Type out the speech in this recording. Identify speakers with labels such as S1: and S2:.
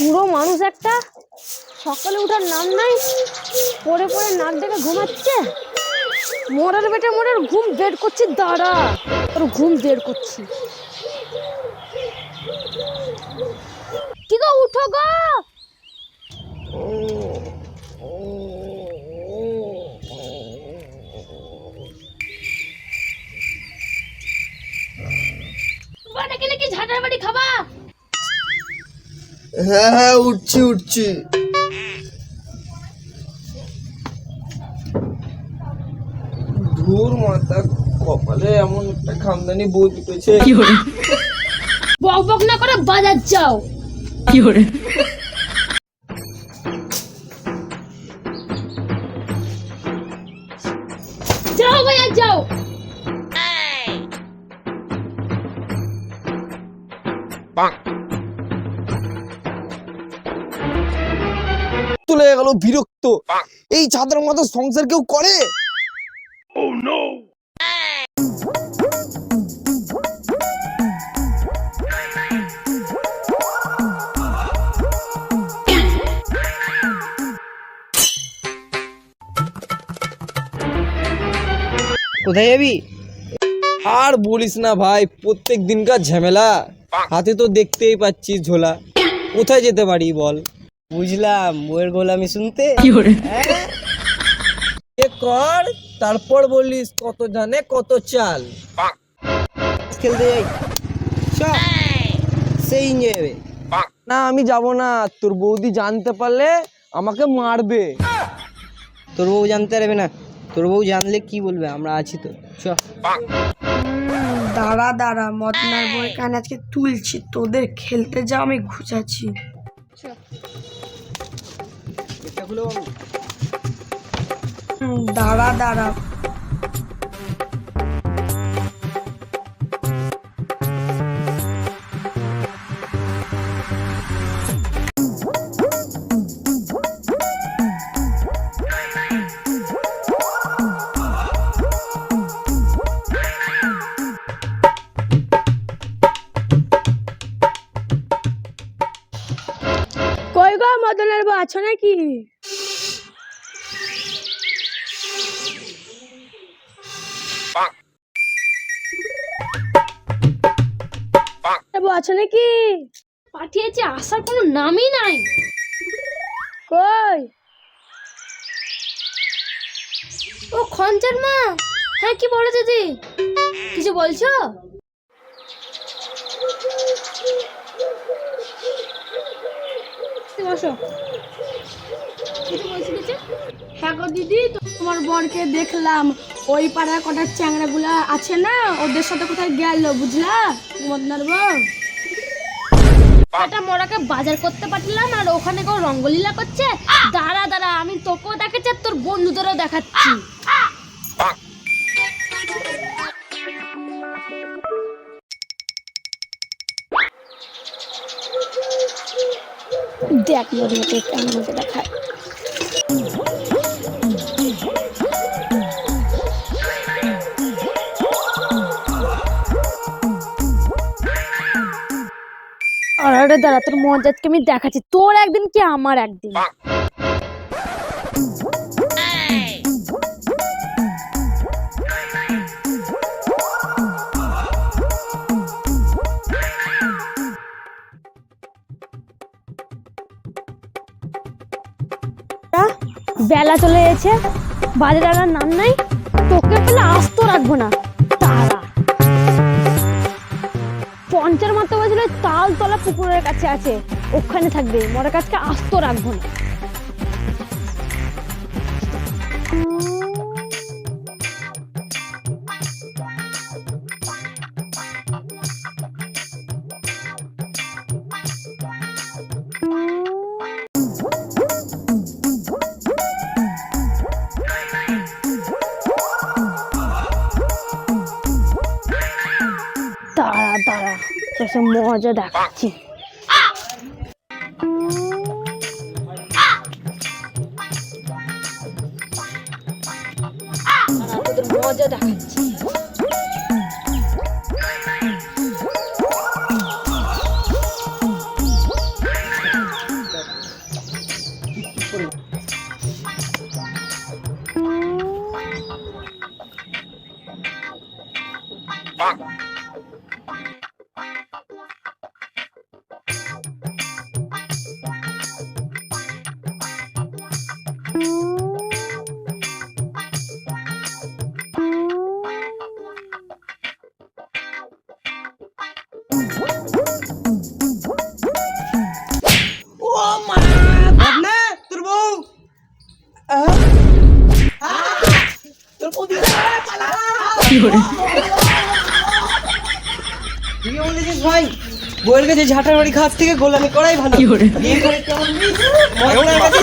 S1: পুরো মানুষ একটা, সকালে উঠার নাম নাই, পরে পরে নাক ডেকে ঘুমাচ্ছে। মোড়ের বেটে মোড়ের ঘুম বের করছি, দাঁড়া তোর ঘুম বের করছি। কি গো, উঠো গো। কি ঝাঁটার বাড়ি খাবা?
S2: হ্যাঁ হ্যাঁ, উঠছি। ধুর মাথা, কপালে এমন একটা খামদানি বউ জুটেছে।
S1: বক বক না করে বাজার যাও। যাও বাজার যাও।
S2: চলে গেল বিরক্ত। এই ছাদের মতো সংসার কেউ করে?
S3: কোথায় যাবি?
S2: আর বলিস না ভাই, প্রত্যেক দিনকার ঝামেলা। হাতে তো দেখতেই পাচ্ছিস ঝোলা। কোথায় যেতে পারি বল?
S3: বুঝলাম, বইয়ের গোলামি শুনতে।
S2: এ কর, তারপর বলিস কত জানে কত চাল।
S3: খেলতে যাই, চ, সেই এনজয় হবে।
S2: না আমি যাব না, তোর বৌদি জানতে পারলে আমাকে মারবে।
S3: তোর বউ জানতে পারবে না? তোর বউ জানলে কি বলবে? আমরা আছি তো, চ।
S4: দাঁড়া মদনার বই কানে আজকে তুলছি, তোদের খেলতে যা আমি ঘুচাচ্ছি। দাঁড়া
S1: কই গো, মদনের বউ আছো নাকি? বউ আছো নাকি? পাঠিয়েছে, আসার কোনো নামই নাই। কই? ও খঞ্চার মা। হ্যাঁ, কি বলো দিদি? কিছু বলছো? বসো। হ্যাঁ গো দিদি, তোমার বরকে দেখলাম ওই পাড়ার কটা চ্যাংড়া গুলা আছে না, ওদের সাথে কোথায় গেল বুঝলা মদনার বউ। এটা মোরাকে বাজার করতে পাঠালাম আর ওখানে কেউ রঙ্গলীলা করছে। দাঁড়া আমি তোকেও দেখাচ্ছি আর তোর বন্ধুদেরও দেখাচ্ছি। দেখ মদনাকে কেমন মজা দেখায়। আরে দাঁড়া, তোর মজাকে আমি দেখাচ্ছি। তোর একদিন কি আমার একদিন। বেলা চলে গেছে, বাজারে আনার নাম নাই। তোকে পেলে আস্ত রাখবো না। তারা পঞ্চার মতো বলছিল তালতলা পুকুরের কাছে আছে, ওখানে থাকবে। মোর কাছকে আস্ত রাখবো না। দাঁড়া তোর মজা দেখাচ্ছি। মজা দেখাচ্ছি।
S3: ভাবনা তোর বউ তুই বলেছিস ভাই বউয়ের কাছে ঝাঁটার বাড়ি খাস থেকে গোলামি করাই ভালো বিয়ে করে কেমন মজা লাগে